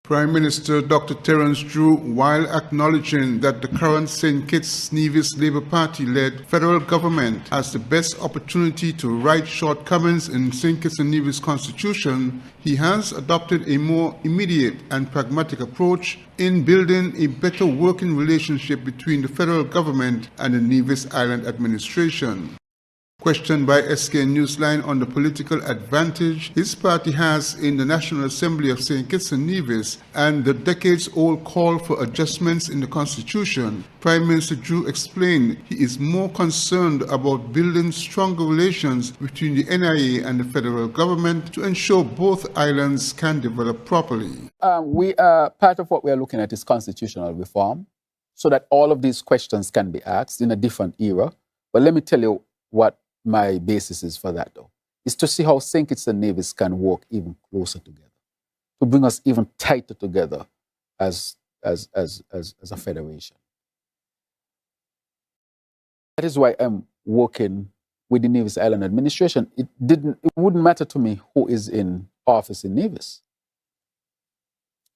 Prime Minister Dr. Terence Drew, while acknowledging that the current St. Kitts-Nevis Labour Party-led federal government has the best opportunity to right shortcomings in St. Kitts and Nevis Constitution, he has adopted a more immediate and pragmatic approach in building a better working relationship between the federal government and the Nevis Island administration. Questioned by SKN Newsline on the political advantage his party has in the National Assembly of St. Kitts and Nevis and the decades-old call for adjustments in the Constitution, Prime Minister Drew explained he is more concerned about building stronger relations between the NIA and the federal government to ensure both islands can develop properly. Part of what we are looking at is constitutional reform, so that all of these questions can be asked in a different era. But let me tell you what my basis is for that, though, is to see how St. Kitts and Nevis can work even closer together, to bring us even tighter together as a federation. That is why I'm working with the Nevis Island administration. It wouldn't matter to me who is in office in Nevis.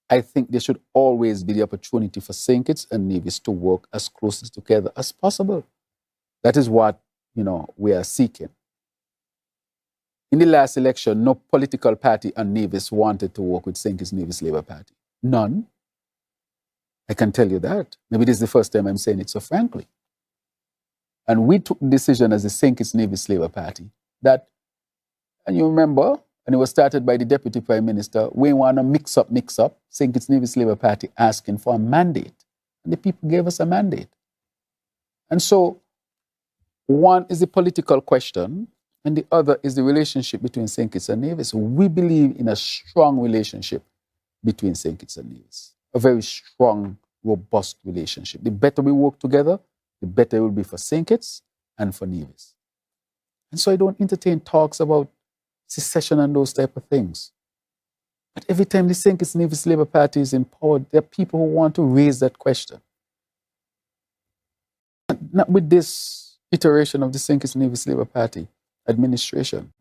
I think there should always be the opportunity for St. Kitts and Nevis to work as close together as possible. That is what we are seeking. In the last election, no political party on Nevis wanted to work with St. Kitts Nevis Labour Party. None. I can tell you that. Maybe this is the first time I'm saying it so frankly. And we took the decision as the St. Kitts Nevis Labour Party that, and you remember, and it was started by the Deputy Prime Minister, we want to mix up St. Kitts Nevis Labour Party asking for a mandate. And the people gave us a mandate. And so, one is the political question, and the other is the relationship between St. Kitts and Nevis. We believe in a strong relationship between St. Kitts and Nevis, a very strong, robust relationship. The better we work together, the better it will be for St. Kitts and for Nevis. And so I don't entertain talks about secession and those type of things. But every time the St. Kitts Nevis Labour Party is in power, there are people who want to raise that question. Not with this iteration of the St. Kitts Nevis Labour Party administration.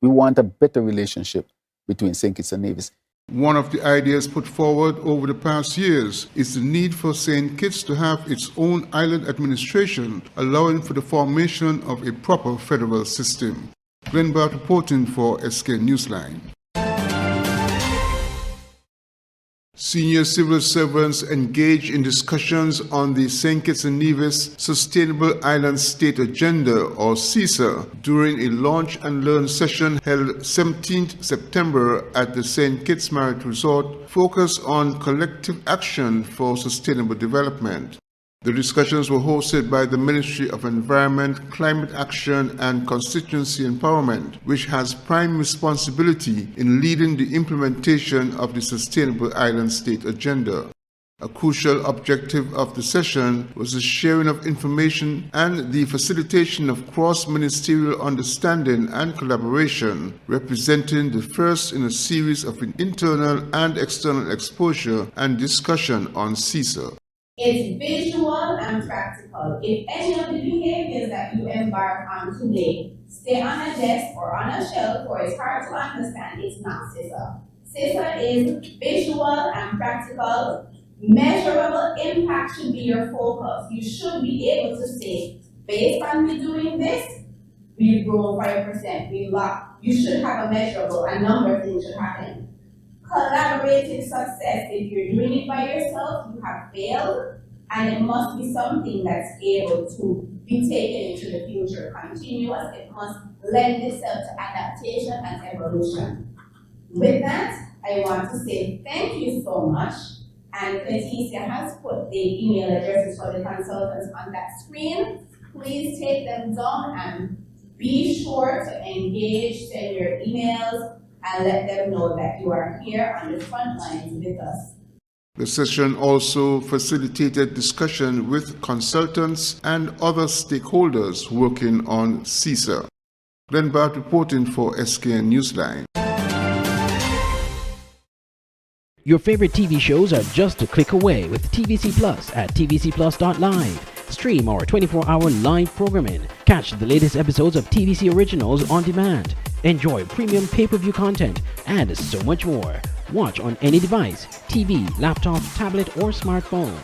We want a better relationship between St. Kitts and Nevis. One of the ideas put forward over the past years is the need for St. Kitts to have its own island administration, allowing for the formation of a proper federal system. Glenn Bart reporting for SKN Newsline. Senior civil servants engaged in discussions on the St. Kitts and Nevis Sustainable Island State Agenda, or SISA, during a Launch and Learn session held 17th September at the St. Kitts Marriott Resort, focused on collective action for sustainable development. The discussions were hosted by the Ministry of Environment, Climate Action and Constituency Empowerment, which has prime responsibility in leading the implementation of the Sustainable Island State Agenda. A crucial objective of the session was the sharing of information and the facilitation of cross-ministerial understanding and collaboration, representing the first in a series of internal and external exposure and discussion on SISA. It's visual and practical. If any of the behaviors that you embark on today stay on a desk or on a shelf or it's hard to understand, it's not CISA. CISA is visual and practical. Measurable impact should be your focus. You should be able to say, based on me doing this, we've grown 5%, we've lost. You should have a measurable, a number of things should happen. Collaborative success, if you're doing it by yourself, you have failed, and it must be something that's able to be taken into the future. Continuous, it must lend itself to adaptation and evolution. With that, I want to say thank you so much, and Leticia has put the email addresses for the consultants on that screen. Please take them down and be sure to engage, send your emails, and let them know that you are here on the front lines with us. The session also facilitated discussion with consultants and other stakeholders working on SISA. Glenn Bart reporting for SKN Newsline. Your favorite TV shows are just a click away with TVC Plus at tvcplus.live. Stream our 24-hour live programming. Catch the latest episodes of TVC Originals on demand. Enjoy premium pay-per-view content and so much more. Watch on any device, TV, laptop, tablet, or smartphone.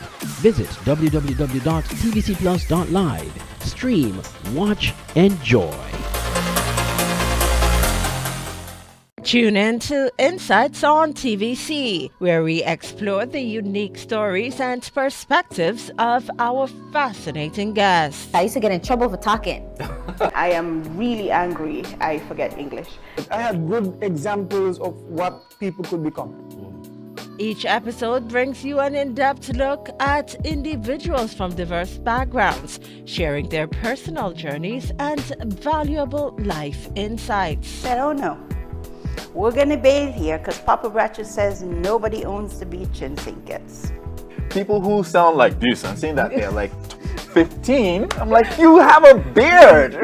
Visit www.tvcplus.live. Stream, watch, enjoy. Tune in to Insights on TVC, where we explore the unique stories and perspectives of our fascinating guests. I used to get in trouble for talking. I am really angry. I forget English. I had good examples of what people could become. Each episode brings you an in-depth look at individuals from diverse backgrounds, sharing their personal journeys and valuable life insights. I don't know. We're gonna bathe here because Papa Bratcher says nobody owns the beach in St. Kitts. People who sound like this and saying that they're like 15, I'm like, you have a beard!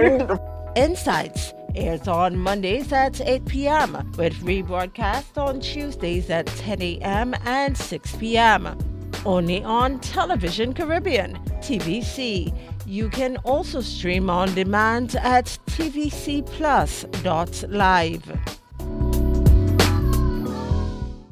Insights airs on Mondays at 8 p.m. with rebroadcast on Tuesdays at 10 a.m. and 6 p.m. Only on Television Caribbean, TVC. You can also stream on demand at tvcplus.live.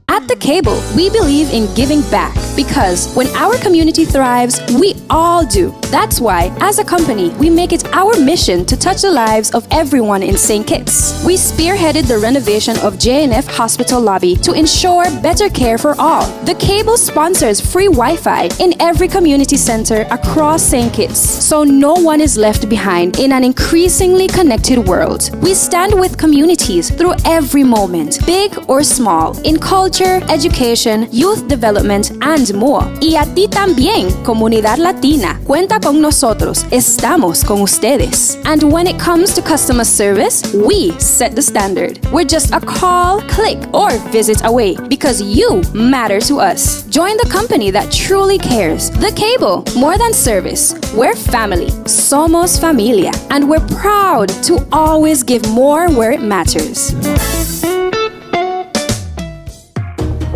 At The Cable, we believe in giving back because when our community thrives, we all do. That's why, as a company, we make it our mission to touch the lives of everyone in St. Kitts. We spearheaded the renovation of JNF Hospital lobby to ensure better care for all. The Cable sponsors free Wi-Fi in every community center across St. Kitts, so no one is left behind in an increasingly connected world. We stand with communities through every moment, big or small, in culture, education, youth development, and more. Y a ti también, comunidad latina. Cuenta con nosotros. Estamos con ustedes. And when it comes to customer service, we set the standard. We're just a call, click, or visit away because you matter to us. Join the company that truly cares. The Cable, more than service. We're family. Somos familia. And we're proud to always give more where it matters.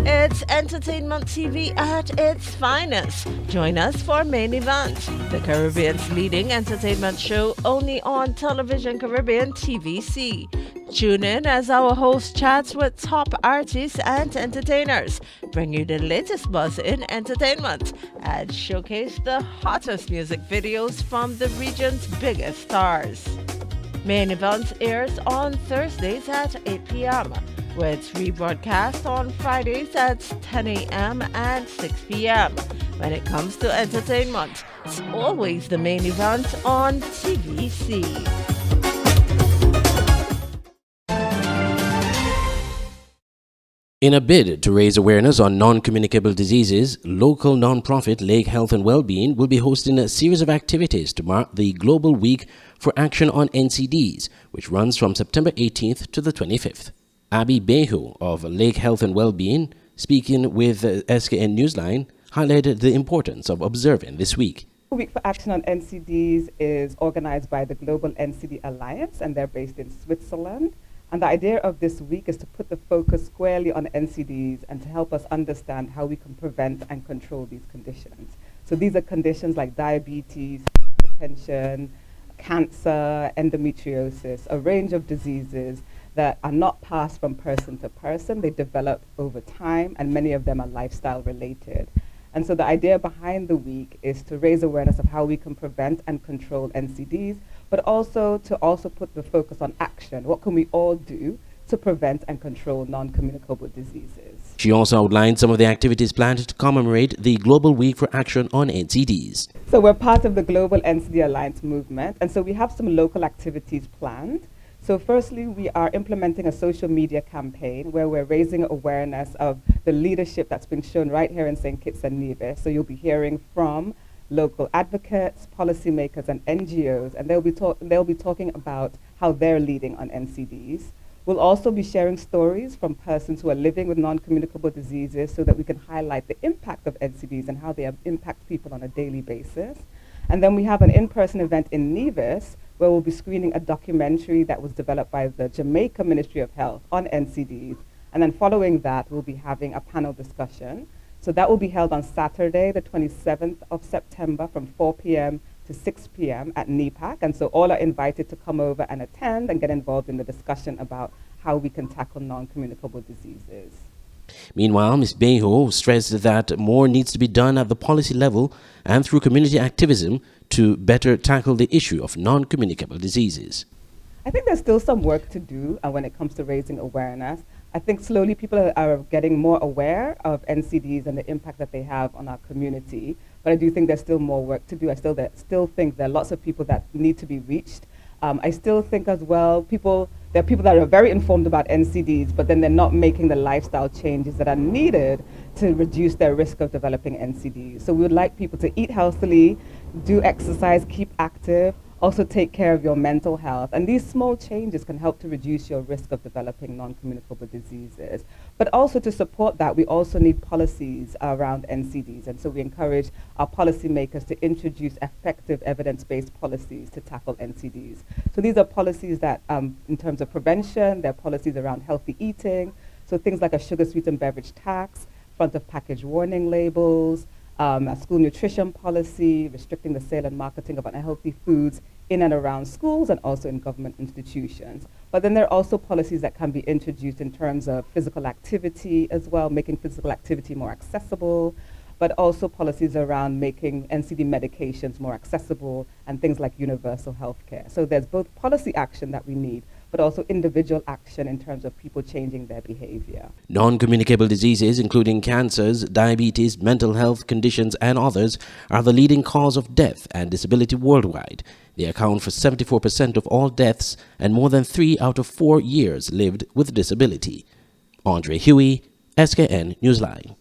It's entertainment TV at its finest. Join us for Main Event, the Caribbean's leading entertainment show only on Television Caribbean TVC. Tune in as our host chats with top artists and entertainers, bring you the latest buzz in entertainment, and showcase the hottest music videos from the region's biggest stars. Main Event airs on Thursdays at 8 p.m. with rebroadcast on Fridays at 10 a.m. and 6 p.m. When it comes to entertainment, it's always the Main Event on TVC. In a bid to raise awareness on non-communicable diseases, local non-profit Lake Health and Wellbeing will be hosting a series of activities to mark the Global Week for Action on NCDs, which runs from September 18th to the 25th. Abby Behu of Lake Health and Wellbeing, speaking with SKN Newsline, highlighted the importance of observing this week. The Week for Action on NCDs is organized by the Global NCD Alliance, and they're based in Switzerland. And the idea of this week is to put the focus squarely on NCDs and to help us understand how we can prevent and control these conditions. So these are conditions like diabetes, hypertension, cancer, endometriosis, a range of diseases that are not passed from person to person. They develop over time, and many of them are lifestyle related. And so the idea behind the week is to raise awareness of how we can prevent and control NCDs, but also to put the focus on action. What can we all do to prevent and control non-communicable diseases? She also outlined some of the activities planned to commemorate the Global Week for Action on NCDs. So we're part of the Global NCD Alliance movement, and so we have some local activities planned. So firstly, we are implementing a social media campaign where we're raising awareness of the leadership that's been shown right here in St. Kitts and Nevis. So you'll be hearing from local advocates, policymakers, and NGOs, and they'll be talking about how they're leading on NCDs. We'll also be sharing stories from persons who are living with non-communicable diseases so that we can highlight the impact of NCDs and how they impact people on a daily basis. And then we have an in-person event in Nevis where we'll be screening a documentary that was developed by the Jamaica Ministry of Health on NCDs. And then following that, we'll be having a panel discussion. So that will be held on Saturday, the 27th of September from 4 p.m. to 6 p.m. at NEPAC. And so all are invited to come over and attend and get involved in the discussion about how we can tackle non-communicable diseases. Meanwhile, Ms. Beho stressed that more needs to be done at the policy level and through community activism to better tackle the issue of non-communicable diseases. I think there's still some work to do when it comes to raising awareness. I think slowly people are getting more aware of NCDs and the impact that they have on our community. But I do think there's still more work to do. I still think there are lots of people that need to be reached. I still think as well, there are people that are very informed about NCDs, but then they're not making the lifestyle changes that are needed to reduce their risk of developing NCDs. So we would like people to eat healthily, do exercise, keep active, also take care of your mental health. And these small changes can help to reduce your risk of developing non-communicable diseases. But also to support that, we also need policies around NCDs. And so we encourage our policymakers to introduce effective evidence-based policies to tackle NCDs. So these are policies that, in terms of prevention, they're policies around healthy eating. So things like a sugar-sweetened beverage tax, front of package warning labels, a school nutrition policy, restricting the sale and marketing of unhealthy foods in and around schools and also in government institutions. But then there are also policies that can be introduced in terms of physical activity as well, making physical activity more accessible, but also policies around making NCD medications more accessible and things like universal health care. So there's both policy action that we need, but also individual action in terms of people changing their behavior. Non-communicable diseases, including cancers, diabetes, mental health conditions, and others, are the leading cause of death and disability worldwide. They account for 74% of all deaths and more than 3 out of 4 years lived with disability. Andre Huey, SKN Newsline.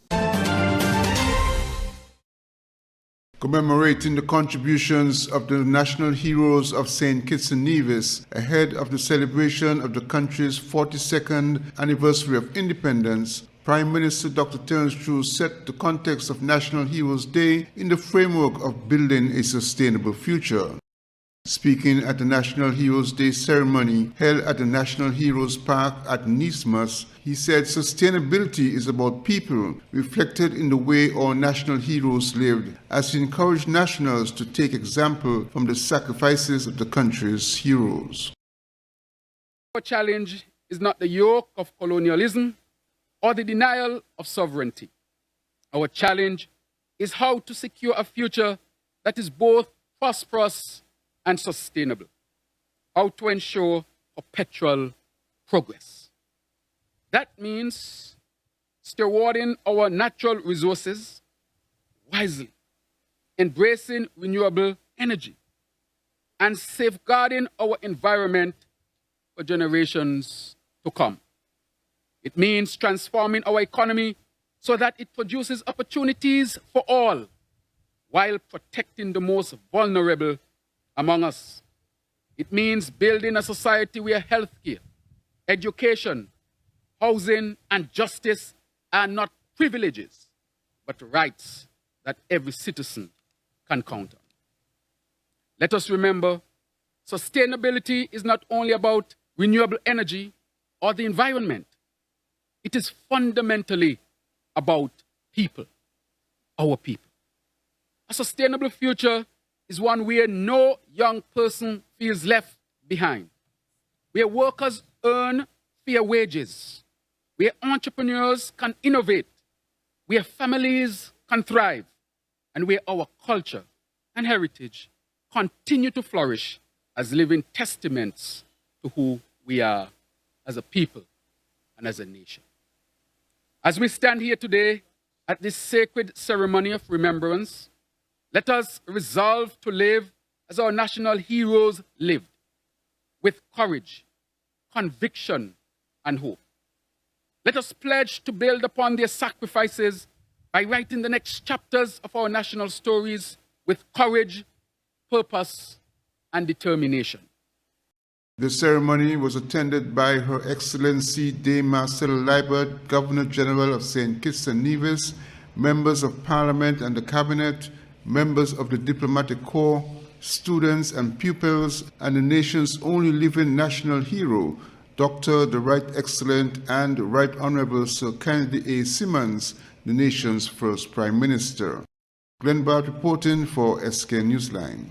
Commemorating the contributions of the national heroes of St. Kitts and Nevis ahead of the celebration of the country's 42nd anniversary of independence, Prime Minister Dr. Terence Chu set the context of National Heroes Day in the framework of building a sustainable future. Speaking at the National Heroes Day ceremony held at the National Heroes Park at Nismus, he said sustainability is about people, reflected in the way our national heroes lived, as he encouraged nationals to take example from the sacrifices of the country's heroes. Our challenge is not the yoke of colonialism or the denial of sovereignty. Our challenge is how to secure a future that is both prosperous and sustainable, how to ensure perpetual progress. That means stewarding our natural resources wisely, embracing renewable energy, and safeguarding our environment for generations to come. It means transforming our economy so that it produces opportunities for all, while protecting the most vulnerable among us. It means building a society where healthcare, education, housing, and justice are not privileges, but rights that every citizen can count on. Let us remember, sustainability is not only about renewable energy or the environment. It is fundamentally about people, our people. A sustainable future is one where no young person feels left behind, where workers earn fair wages, where entrepreneurs can innovate, where families can thrive, and where our culture and heritage continue to flourish as living testaments to who we are as a people and as a nation. As we stand here today at this sacred ceremony of remembrance, let us resolve to live as our national heroes lived, with courage, conviction, and hope. Let us pledge to build upon their sacrifices by writing the next chapters of our national stories with courage, purpose, and determination. The ceremony was attended by Her Excellency Dame Marcella Liebert, Governor General of St. Kitts and Nevis, members of Parliament and the Cabinet, members of the Diplomatic Corps, students and pupils, and the nation's only living national hero, Dr. the Right Excellent and Right Honorable Sir Kennedy A. Simmons, the nation's first Prime Minister. Glenn Bart reporting for SKN Newsline.